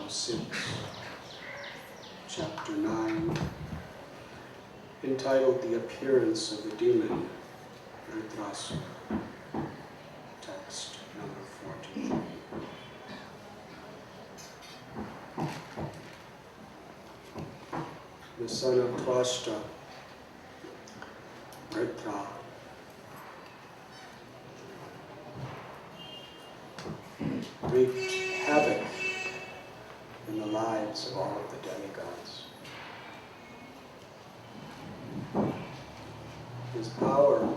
6, Chapter 9, entitled The Appearance of the Demon, Radhanath-Swami, text number 43. The son of Twashta, Radha, wreaked havoc in the lives of all of the demigods. His power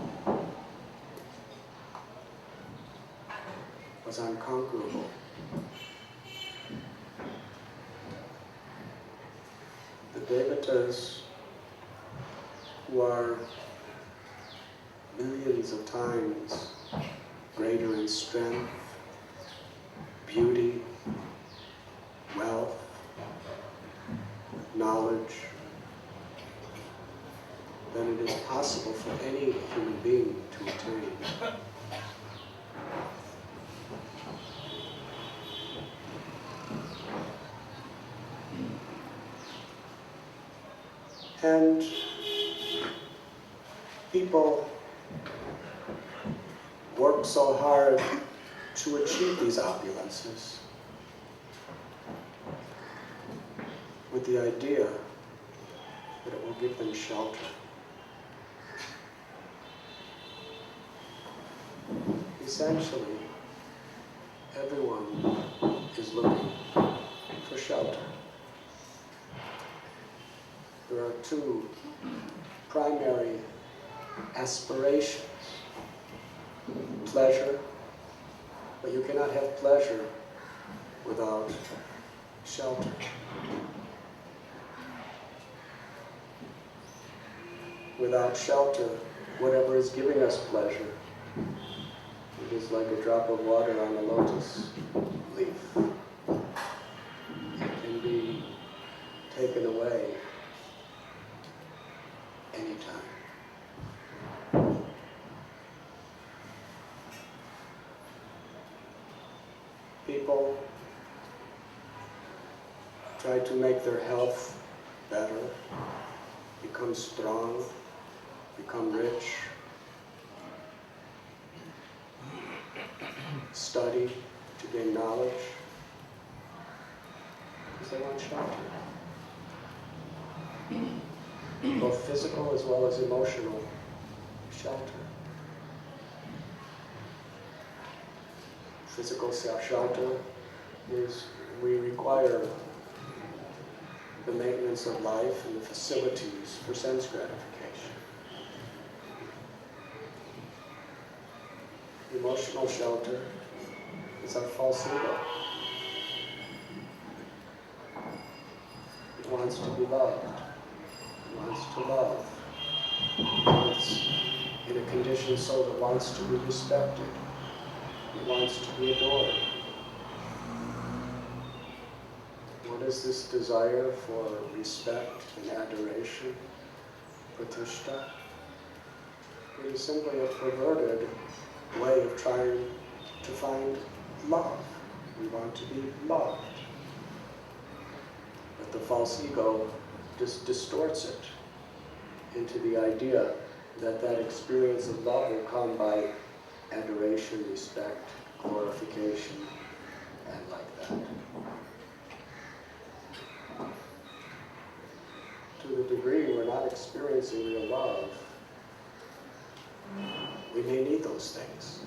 was unconquerable. The devatas, who are millions of times greater in strength, beauty, wealth, knowledge, than it is possible for any human being to attain. And people work so hard to achieve these opulences with the idea that it will give them shelter. Essentially, everyone is looking for shelter. There are two primary aspirations: pleasure, but you cannot have pleasure without shelter. Without shelter, whatever is giving us pleasure, it is like a drop of water on a lotus leaf. It can be taken away anytime. People try to make their health better, become strong, become rich, study to gain knowledge, because they want shelter. Both physical as well as emotional shelter. Physical shelter is we require the maintenance of life and the facilities for sense gratification. Emotional shelter is our false ego. It wants to be loved. It wants to love. It's in a conditioned soul that wants to be respected. It wants to be adored. What is this desire for respect and adoration, pratishtha? It is simply a perverted way of trying to find love. We want to be loved. But the false ego just distorts it into the idea that that experience of love will come by adoration, respect, glorification, and like that. To the degree we're not experiencing real love, we may need those things.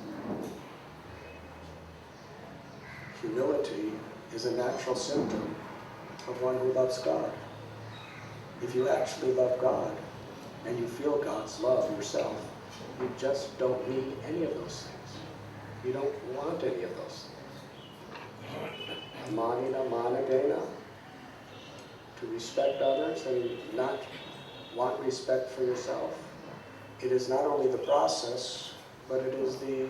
Humility is a natural symptom of one who loves God. If you actually love God and you feel God's love yourself, you just don't need any of those things. You don't want any of those things. Manina managena, to respect others and not want respect for yourself. It is not only the process, but it is the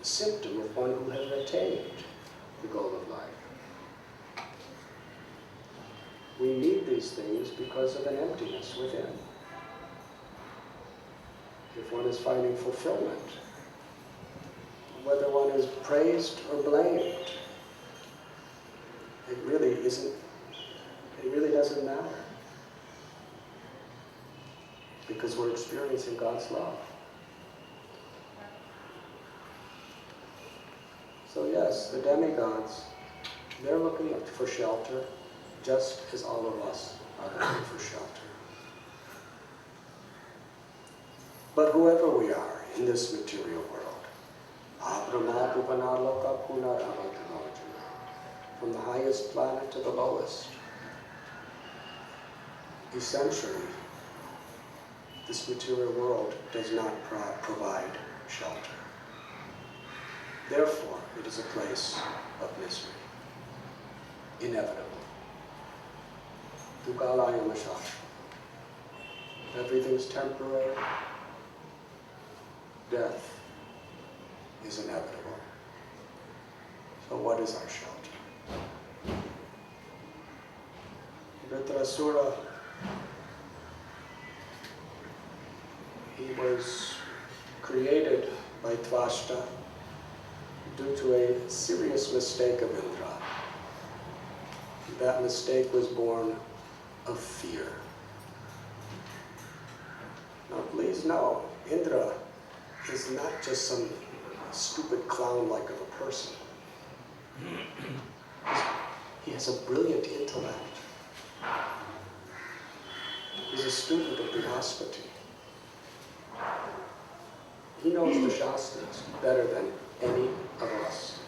symptom of one who has attained the goal of life. We need these things because of an emptiness within. If one is finding fulfillment, whether one is praised or blamed, it really really doesn't matter. Because we're experiencing God's love. So yes, the demigods, they're looking for shelter, just as all of us are looking for shelter. But whoever we are in this material world, from the highest planet to the lowest, essentially, this material world does not provide shelter. Therefore, it is a place of misery, inevitable. Everything's temporary. Death is inevitable. So what is our shelter? Vritrasura, he was created by Tvashta due to a serious mistake of Indra. That mistake was born of fear. Now please know, Indra is not just some stupid clown-like of a person. He has a brilliant intellect. He's a student of Brihaspati. He knows the Shastras better than any of us.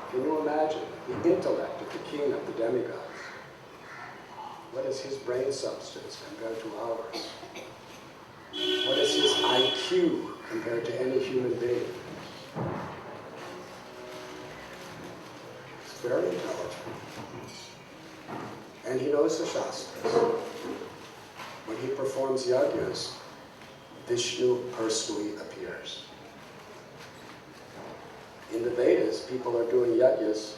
Can you imagine the intellect of the king of the demigods? What is his brain substance compared to ours? What is his IQ compared to any human being? He's very intelligent. And he knows the Shastras. When he performs yajnas, Vishnu personally appears. In the Vedas, people are doing yajnas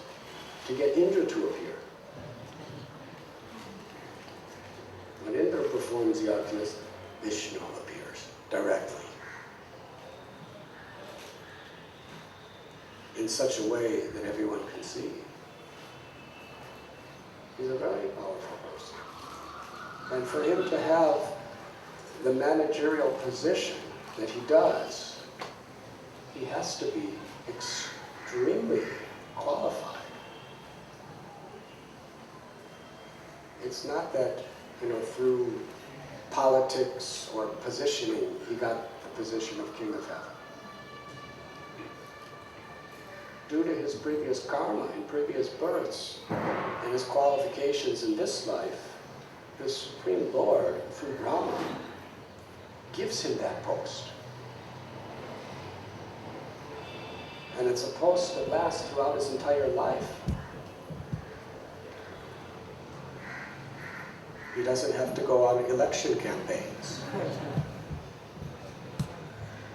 to get Indra to appear. When Indra performs yajnas, Vishnu appears directly. In such a way that everyone can see. He's a very powerful person. And for him to have the managerial position that he does, he has to be extremely qualified. It's not that, through politics or positioning, he got the position of King of Heaven. Due to his previous karma and previous births and his qualifications in this life, the Supreme Lord, through Brahma, gives him that post. And it's a post that lasts throughout his entire life. He doesn't have to go on election campaigns.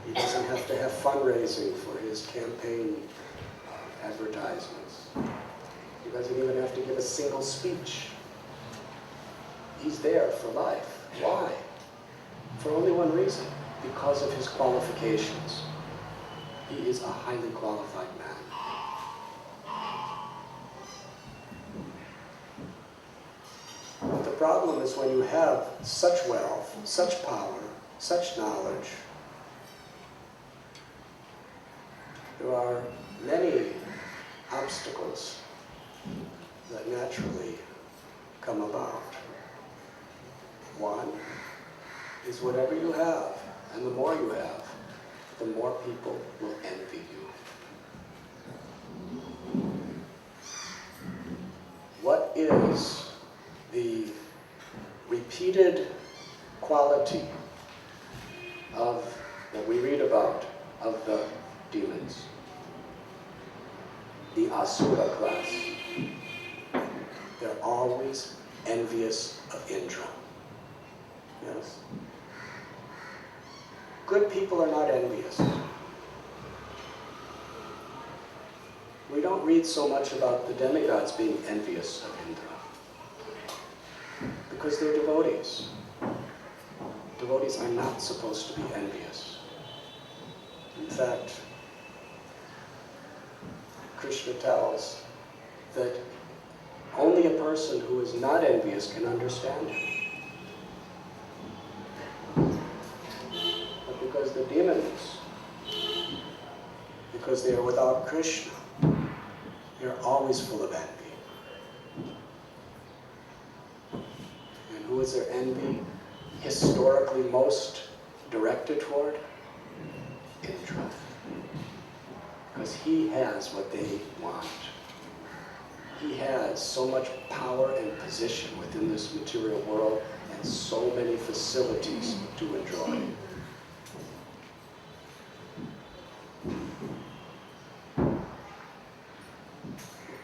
He doesn't have to have fundraising for his campaign advertisements. He doesn't even have to give a single speech. He's there for life. Why? For only one reason, because of his qualifications. He is a highly qualified man. But the problem is when you have such wealth, such power, such knowledge, there are many obstacles that naturally come about. One is whatever you have, and the more you have, the more people will envy you. What is the repeated quality of that we read about of the demons? The Asura class. They're always envious of Indra. Yes? Good people are not envious. We don't read so much about the demigods being envious of Indra. Because they're devotees. Devotees are not supposed to be envious. In fact, Krishna tells that only a person who is not envious can understand it. But because the demons, because they are without Krishna, they are always full of envy. And who is their envy historically most directed toward? Indra. Because he has what they want. He has so much power and position within this material world and so many facilities to enjoy.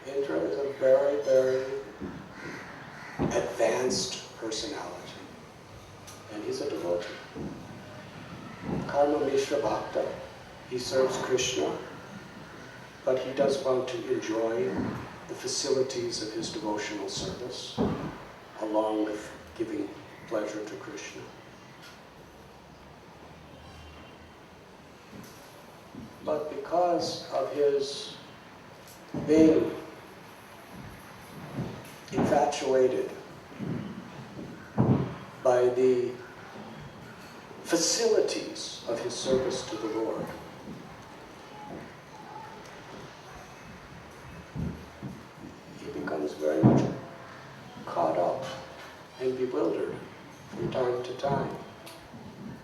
Indra is a very, very advanced personality, and he's a devotee. Karma Mishra Bhakta, he serves Krishna, but he does want to enjoy the facilities of his devotional service, along with giving pleasure to Krishna. But because of his being infatuated by the facilities of his service to the Lord, he becomes very much caught up and bewildered from time to time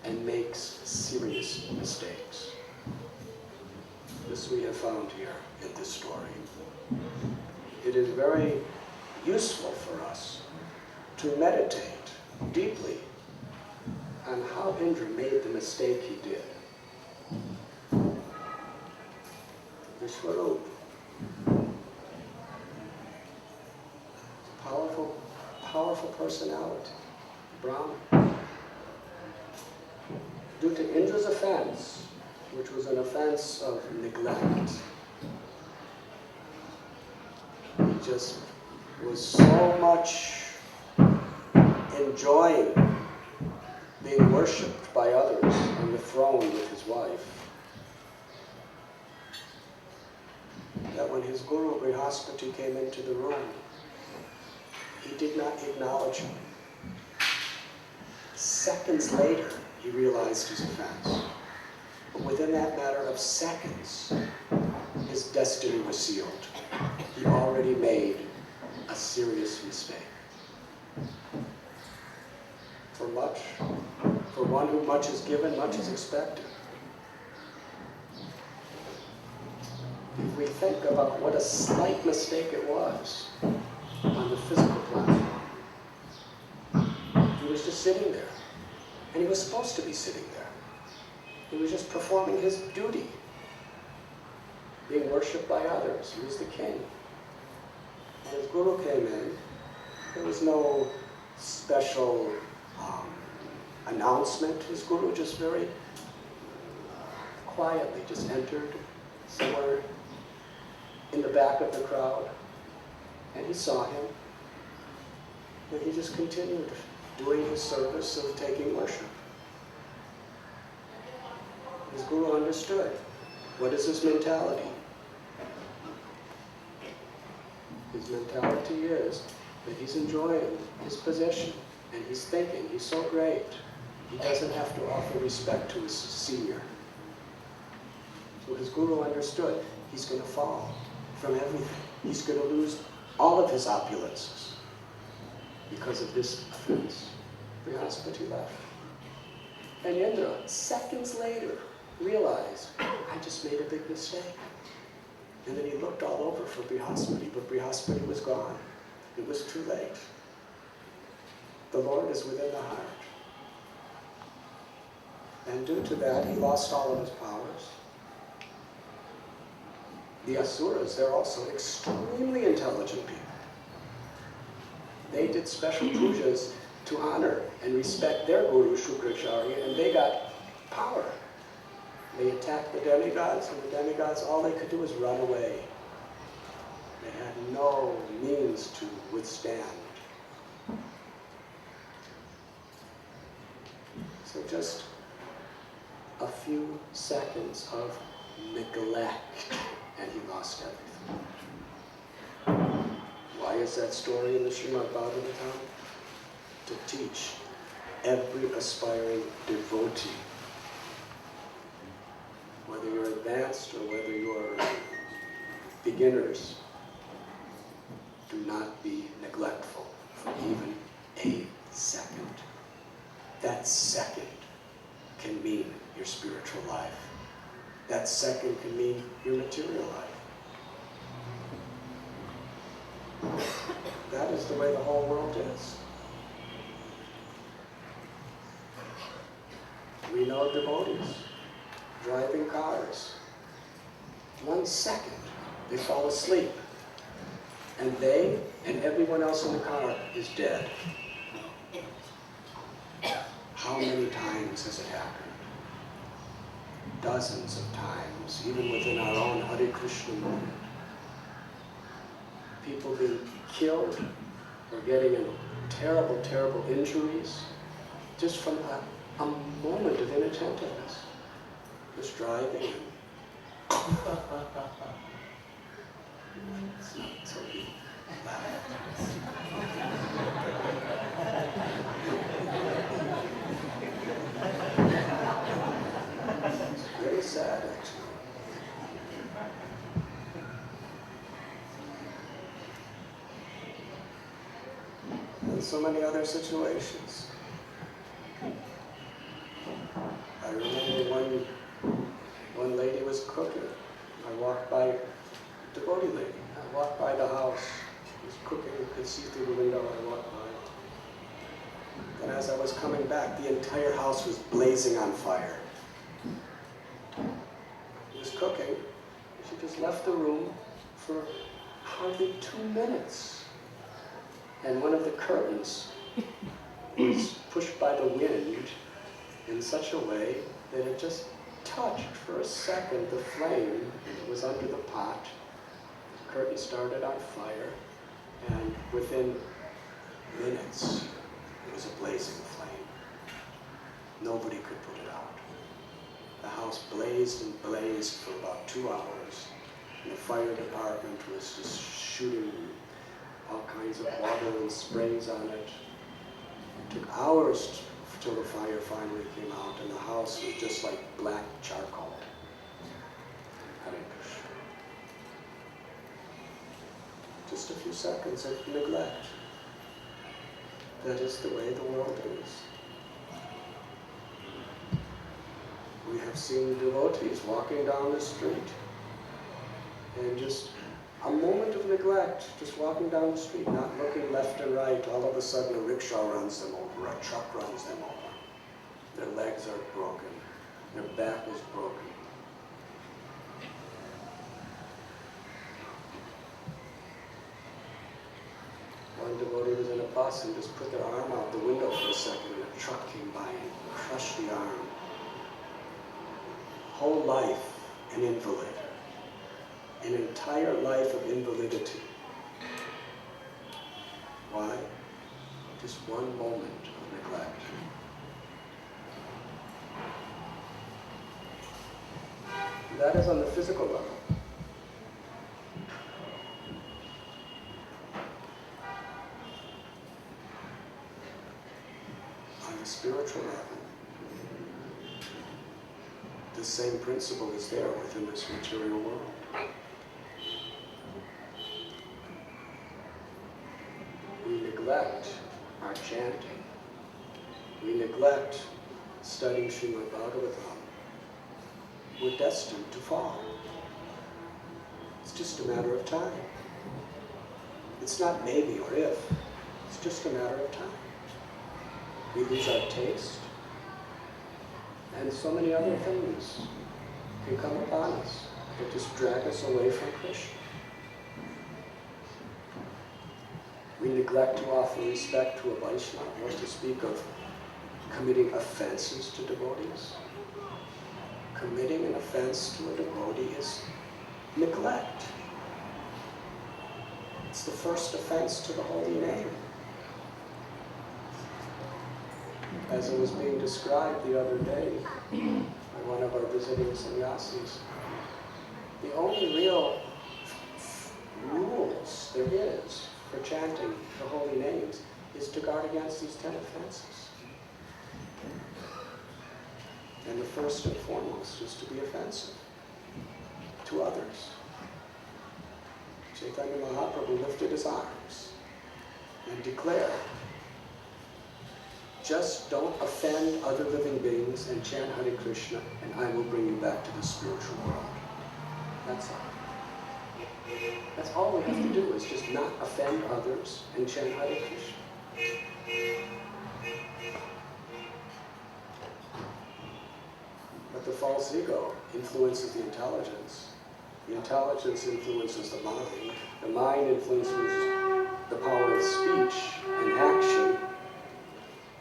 and makes serious mistakes. This we have found here in this story. It is very useful for us to meditate deeply on how Indra made the mistake he did. Vishwarup, powerful, powerful personality, Brahma. Due to Indra's offense, which was an offense of neglect, he just was so much enjoying being worshipped by others on the throne with his wife, that when his guru Brihaspati came into the room, he did not acknowledge him. Seconds later, he realized his offense. But within that matter of seconds, his destiny was sealed. He already made a serious mistake. For one who much is given, much is expected. If we think about what a slight mistake it was on the physical planet, he was just sitting there. And he was supposed to be sitting there. He was just performing his duty, being worshipped by others. He was the king. When his guru came in, there was no special announcement. His guru just very quietly just entered somewhere in the back of the crowd, and he saw him, and he just continued doing his service of taking worship. His guru understood. What is his mentality? His mentality is that he's enjoying his position, and he's thinking he's so great, he doesn't have to offer respect to his senior. So his guru understood he's going to fall from everything. He's going to lose all of his opulences because of this offense. Brihaspati left. And Indra, seconds later, realized, I just made a big mistake. And then he looked all over for Brihaspati, but Brihaspati was gone. It was too late. The Lord is within the heart. And due to that, he lost all of his powers. The Asuras, they're also extremely intelligent people. They did special pujas to honor and respect their guru, Shukracharya, and they got power. They attacked the demigods, and the demigods, all they could do was run away. They had no means to withstand. So just a few seconds of neglect, and he lost everything. is that story in the Srimad Bhagavatam? To teach every aspiring devotee, whether you're advanced or whether you're beginners, do not be neglectful for even a second. That second can mean your spiritual life. That second can mean your material life. That is the way the whole world is. We know devotees driving cars. 1 second, they fall asleep. And they and everyone else in the car is dead. How many times has it happened? Dozens of times, even within our own Hare Krishna movement. People being killed or getting in terrible, terrible injuries just from a moment of inattentiveness. Just driving. It's not so deep. It's very sad, actually. And so many other situations. I remember one lady was cooking. I walked by, a devotee lady. I walked by the house. She was cooking. You could see through the window. I walked by. And as I was coming back, the entire house was blazing on fire. She was cooking. She just left the room for hardly 2 minutes. And one of the curtains was pushed by the wind in such a way that it just touched for a second the flame that was under the pot. The curtain started on fire, and within minutes, it was a blazing flame. Nobody could put it out. The house blazed and blazed for about 2 hours, and the fire department was just shooting all kinds of water and sprays on it. It took hours till the fire finally came out, and the house was just like black charcoal. Hare Krishna. Just a few seconds of neglect. That is the way the world is. We have seen devotees walking down the street, and just a moment of neglect, just walking down the street, not looking left and right. All of a sudden, a rickshaw runs them over, a truck runs them over. Their legs are broken, their back is broken. One devotee was in a bus and just put their arm out the window for a second, and a truck came by and crushed the arm. Whole life an invalid. An entire life of invalidity. Why? Just one moment of neglect. That is on the physical level. On the spiritual level, the same principle is there within this material world. We neglect our chanting. We neglect studying Srimad Bhagavatam. We're destined to fall. It's just a matter of time. It's not maybe or if. It's just a matter of time. We lose our taste, and so many other things can come upon us that just drag us away from Krishna. We neglect to offer respect to a Vaishnava, or to speak of committing offenses to devotees. Committing an offense to a devotee is neglect. It's the first offense to the holy name. As it was being described the other day by one of our visiting sannyasis, the only real rules there is for chanting the holy names is to guard against these 10 offenses. And the first and foremost is to be offensive to others. Chaitanya Mahaprabhu lifted his arms and declared, just don't offend other living beings and chant Hare Krishna, and I will bring you back to the spiritual world. That's all. That's all we have to do, is just not offend others and chant Hare Krishna. But the false ego influences the intelligence. The intelligence influences the mind influences the power of speech and action,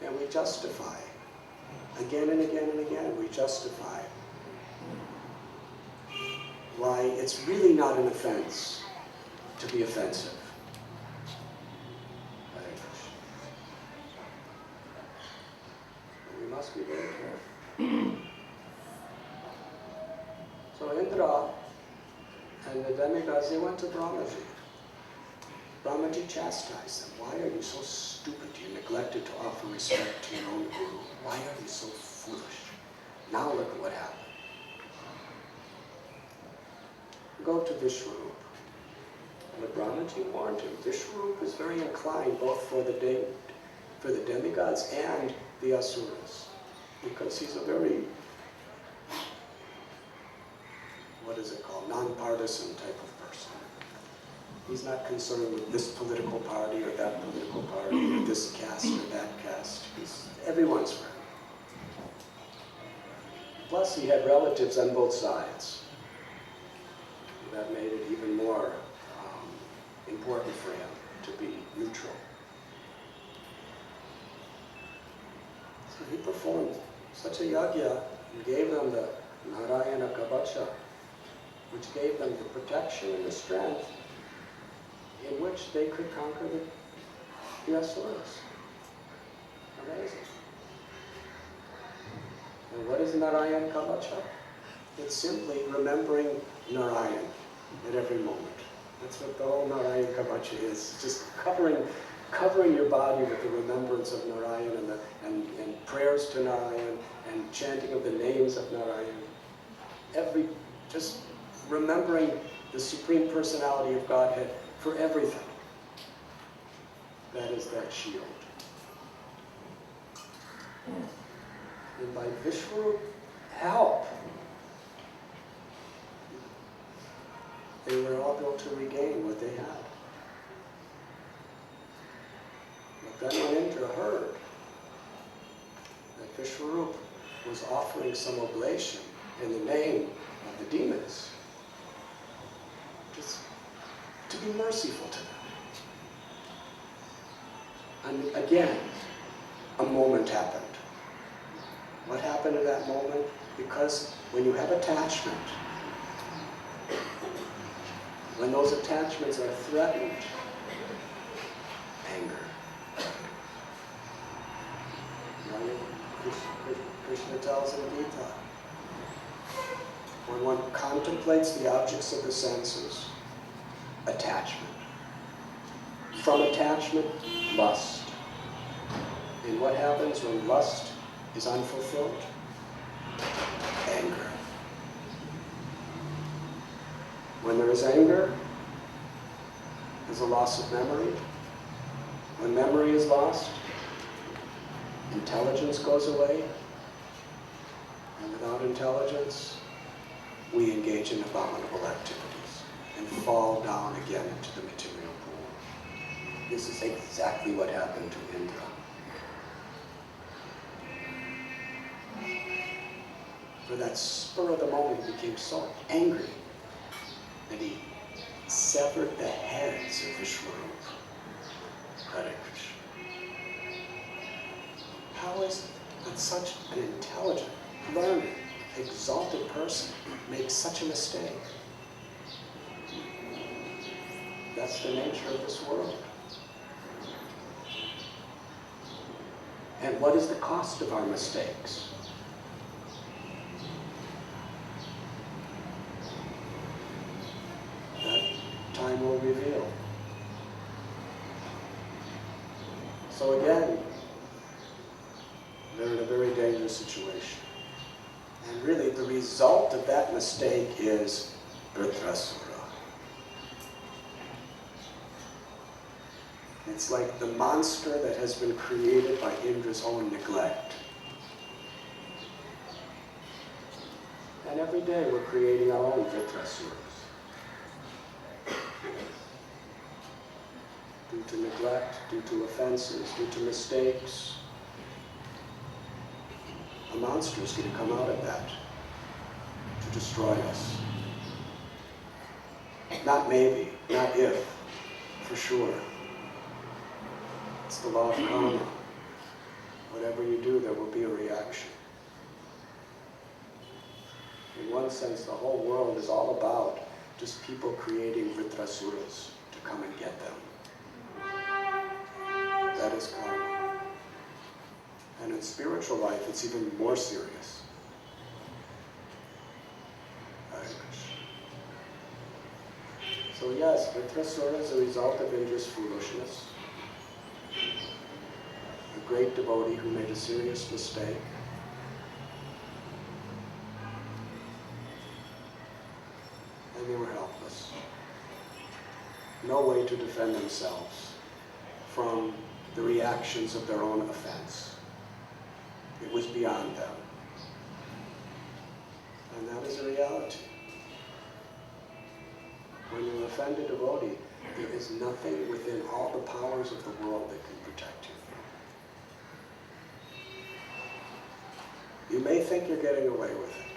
and we justify. Again and again and again, we justify why it's really not an offense to be offensive. We must be very careful. So Indra and the demigods, they went to Brahmaji. Brahmaji chastised them. Why are you so stupid? You neglected to offer respect to your own guru. Why are you so foolish? Now look at what happened. Go to Vishwarup. And the Brahmaji warned him. Vishwarup is very inclined both for the demigods and the asuras, because he's a very, what is it called, non-partisan type of person. He's not concerned with this political party or that political party or this caste or that caste. He's everyone's friend. Plus he had relatives on both sides. That made it even more important for him to be neutral. So he performed such a yajna and gave them the Narayana Kavacha, which gave them the protection and the strength in which they could conquer the asuras. Amazing. And what is Narayana Kavacha? It's simply remembering Narayan at every moment. That's what the whole Narayana Kavacha is. Just covering your body with the remembrance of Narayan and prayers to Narayan and chanting of the names of Narayan. Just remembering the Supreme Personality of Godhead for everything. That is that shield. And by Vishwarup help, they were all able to regain what they had. But then when Indra heard that Vishwarup was offering some oblation in the name of the demons, just to be merciful to them. And again, a moment happened. What happened at that moment? Because when you have attachment, when those attachments are threatened, anger. Krishna tells in Gita, when one contemplates the objects of the senses, attachment. From attachment, lust. And what happens when lust is unfulfilled? Anger. When there is anger, there's a loss of memory. When memory is lost, intelligence goes away. And without intelligence, we engage in abominable activities and fall down again into the material pool. This is exactly what happened to Indra. For that spur of the moment, he became so angry that he severed the heads of Vishwarup. Hare Krishna. How is it that such an intelligent, learned, exalted person makes such a mistake? That's the nature of this world. And what is the cost of our mistakes? That time will reveal. So again, they're in a very dangerous situation. And really, the result of that mistake is Vritrasura. It's like the monster that has been created by Indra's own neglect. And every day we're creating our own Vritrasuras. Due to neglect, due to offenses, due to mistakes. A monster is going to come out of that to destroy us. Not maybe, not if, for sure. It's the law of karma. Whatever you do, there will be a reaction. In one sense, the whole world is all about just people creating Vritrasuras to come and get them. That is karma. And in spiritual life, it's even more serious. Hare Krishna. So yes, Vritrasura is a result of Indra's foolishness. A great devotee who made a serious mistake. And they were helpless. No way to defend themselves from the reactions of their own offense. It was beyond them. And that is a reality. When you offend a devotee, there is nothing within all the powers of the world that can protect you. You may think you're getting away with it.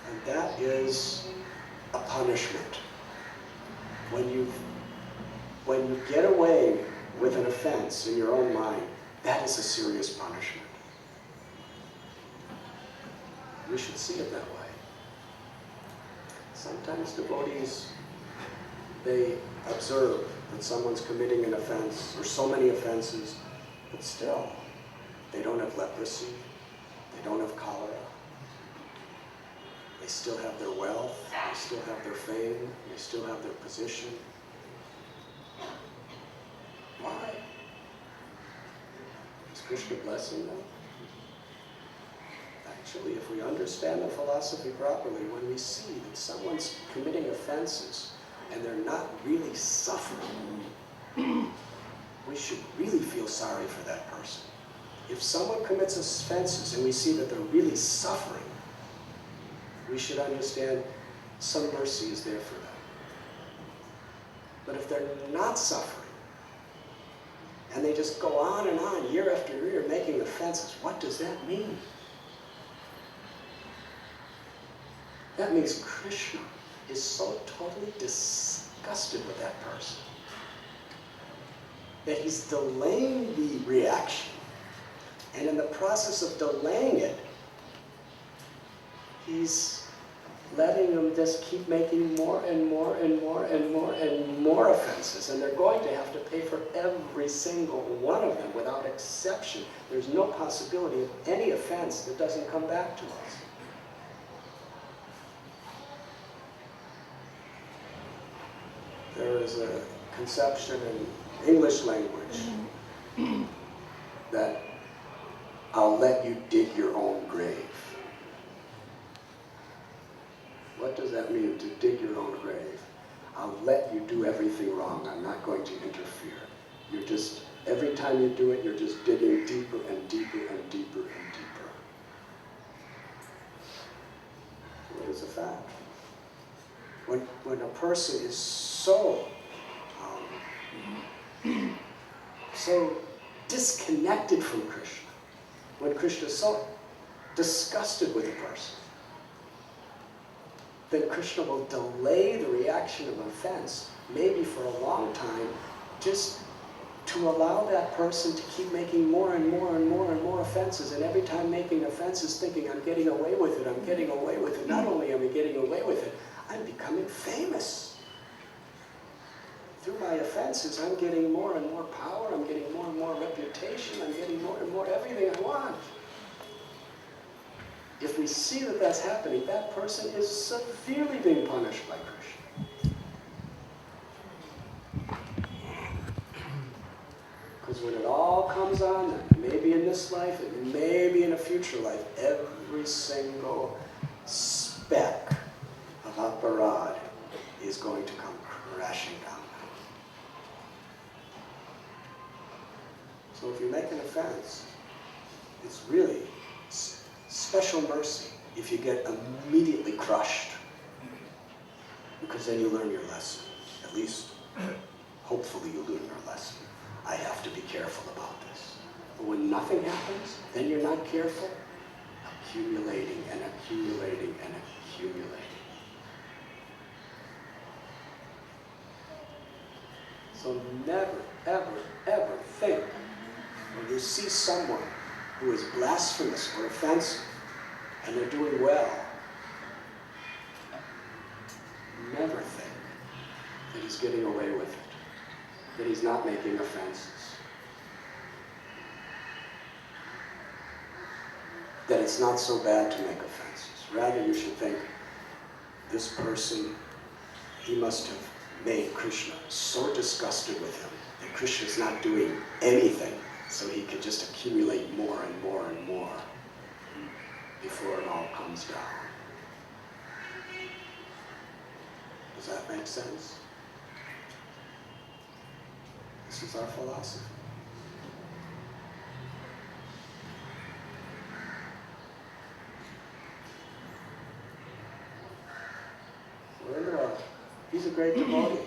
And that is a punishment. When you get away with an offense in your own mind, that is a serious punishment. We should see it that way. Sometimes devotees, they observe that someone's committing an offense, or so many offenses, but still, they don't have leprosy, they don't have cholera, they still have their wealth, they still have their fame, they still have their position. Why? Is Krishna blessing them? Actually, if we understand the philosophy properly, when we see that someone's committing offenses and they're not really suffering, we should really feel sorry for that person. If someone commits offenses and we see that they're really suffering, we should understand some mercy is there for them. But if they're not suffering, and they just go on and on year after year making offenses, what does that mean? That means Krishna is so totally disgusted with that person that he's delaying the reaction. And in the process of delaying it, he's letting them just keep making more and more and more and more and more offenses. And they're going to have to pay for every single one of them without exception. There's no possibility of any offense that doesn't come back to us. There is a conception in English language that I'll let you dig your own grave. What does that mean, to dig your own grave? I'll let you do everything wrong. I'm not going to interfere. You're just, every time you do it, you're just digging deeper and deeper and deeper and deeper. What is a fact? When a person is so disconnected from Krishna, when Krishna is so disgusted with a person, then Krishna will delay the reaction of offense, maybe for a long time, just to allow that person to keep making more and more and more and more offenses, and every time making offenses thinking, I'm getting away with it, I'm getting away with it. Not only am I getting away with it, I'm becoming famous. Through my offenses, I'm getting more and more power, I'm getting more and more reputation, I'm getting more and more everything I want. If we see that that's happening, that person is severely being punished by Krishna. Because when it all comes on, maybe in this life, and maybe in a future life, every single speck of aparad is going to come crashing down. So if you make an offense, it's really special mercy if you get immediately crushed. Because then you learn your lesson. At least, hopefully you learn your lesson. I have to be careful about this. But when nothing happens, then you're not careful. Accumulating and accumulating and accumulating. So never, ever, ever think when you see someone who is blasphemous or offensive and they're doing well, never think that he's getting away with it, that he's not making offenses, that it's not so bad to make offenses. Rather, you should think, this person, he must have made Krishna so disgusted with him that Krishna's not doing anything, so he could just accumulate more and more and more before it all comes down. Does that make sense? This is our philosophy. Indra, he's a great devotee.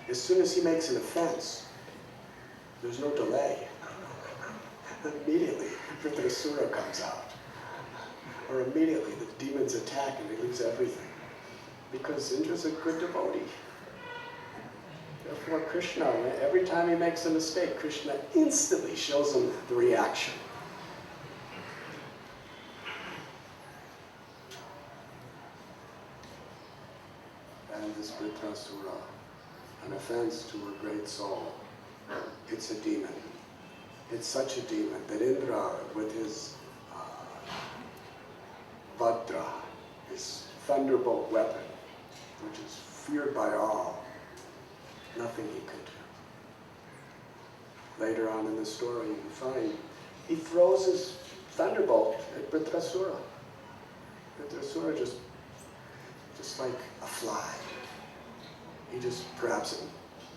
As soon as he makes an offense, there's no delay. Immediately, Vritrasura comes out. Or immediately the demons attack and he loses everything. Because Indra's a good devotee. Therefore Krishna, every time he makes a mistake, Krishna instantly shows him the reaction. And this Vritrasura, an offense to a great soul, it's a demon. It's such a demon that Indra, with his Vajra, his thunderbolt weapon, which is feared by all, nothing he could do. Later on in the story, you find he throws his thunderbolt at Vritrasura. Vritrasura just like a fly. He just grabs it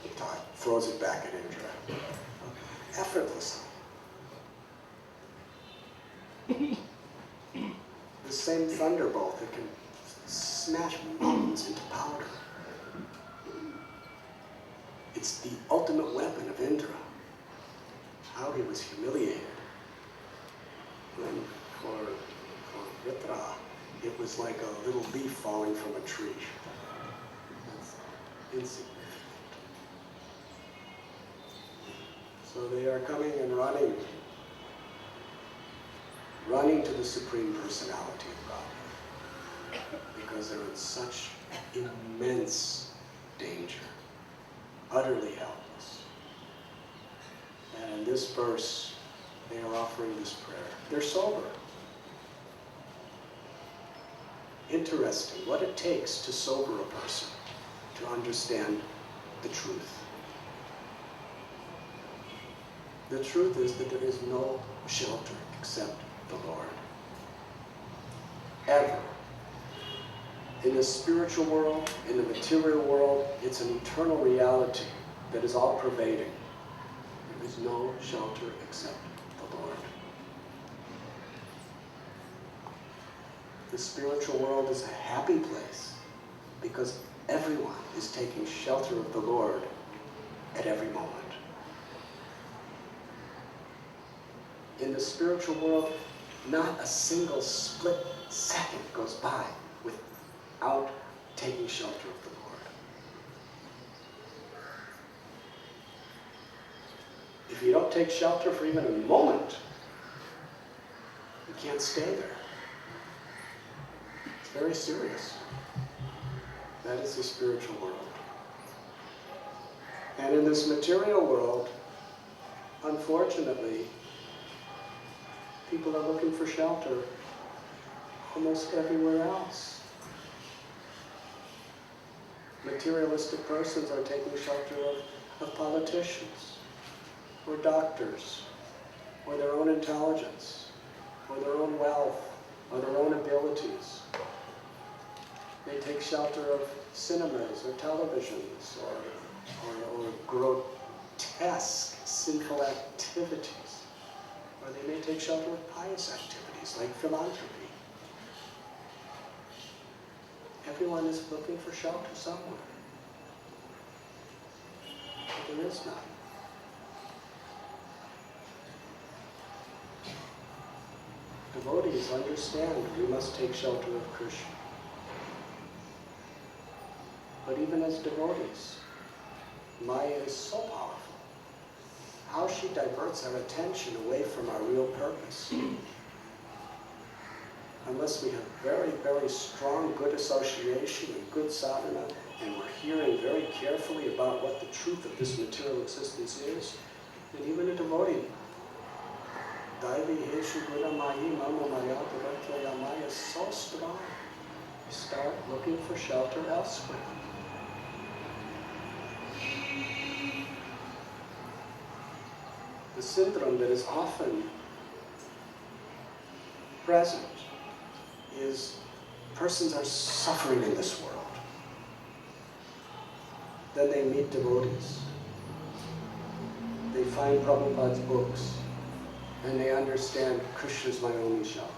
and throws it back at Indra. Effortlessly. The same thunderbolt that can smash mountains into powder. It's the ultimate weapon of Indra. How he was humiliated. And for Vritra, it was like a little leaf falling from a tree. That's insignificant. So they are coming and running to the Supreme Personality of God, because they're in such immense danger, utterly helpless. And in this verse, they are offering this prayer. They're sober. Interesting what it takes to sober a person to understand the truth. The truth is that there is no shelter except the Lord. Ever. In the spiritual world, in the material world, it's an eternal reality that is all-pervading. There is no shelter except the Lord. The spiritual world is a happy place because everyone is taking shelter of the Lord at every moment. In the spiritual world, not a single split second goes by without taking shelter of the Lord. If you don't take shelter for even a moment, you can't stay there. It's very serious. That is the spiritual world. And in this material world, unfortunately, people are looking for shelter almost everywhere else. Materialistic persons are taking shelter of politicians. or doctors, or their own intelligence, or their own wealth, or their own abilities. They take shelter of cinemas or televisions or grotesque sinful activities. Or they may take shelter of pious activities like philanthropy. Everyone is looking for shelter somewhere. But there is none. Devotees understand we must take shelter of Krishna. But even as devotees, Maya is so powerful. How she diverts our attention away from our real purpose. Unless we have very, very strong good association and good sadhana, and we're hearing very carefully about what the truth of this material existence is, then even a devotee, Daivi Heshu Guna Mahi Mama Maya Maya is so strong. You start looking for shelter elsewhere. The syndrome that is often present is persons are suffering in this world. Then they meet devotees. They find Prabhupada's books, and they understand Krishna is my only shelter.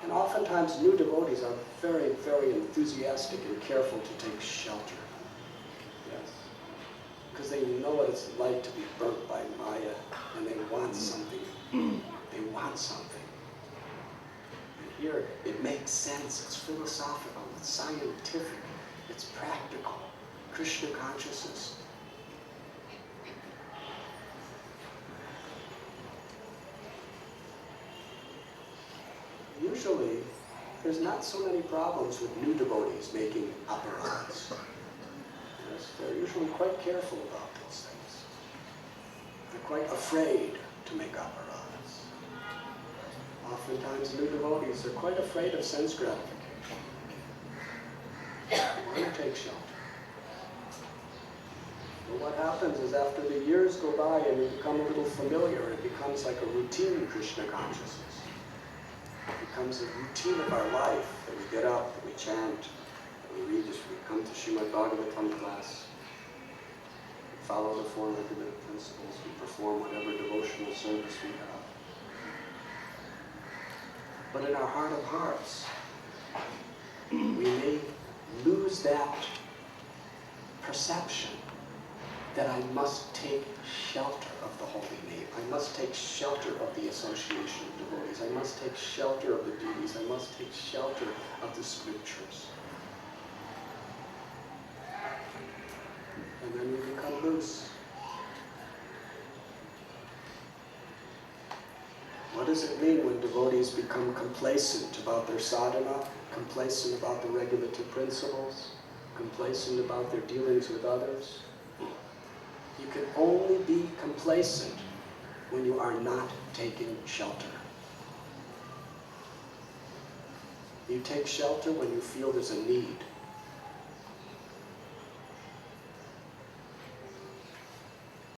And oftentimes new devotees are very, very enthusiastic and careful to take shelter. Yes. Because they know what it's like to be burnt by Maya, and they want something. They want something. And here, it makes sense. It's philosophical. It's scientific. It's practical. Krishna consciousness. Usually, there's not so many problems with new devotees making aparadhas. Yes, they're usually quite careful about those things. They're quite afraid to make aparadhas. Oftentimes, new devotees are quite afraid of sense gratification. They want to take shelter. But what happens is after the years go by and we become a little familiar, it becomes like a routine Krishna consciousness. It becomes a routine of our life that we get up, that we chant, that we read, we come to Srimad Bhagavatam class, we follow the four regulative principles, we perform whatever devotional service we have. But in our heart of hearts, we may lose that perception that I must take shelter of the holy name. I must take shelter of the association of devotees. I must take shelter of the duties. I must take shelter of the scriptures. And then we become loose. What does it mean when devotees become complacent about their sadhana, complacent about the regulative principles, complacent about their dealings with others? You can only be complacent when you are not taking shelter. You take shelter when you feel there's a need.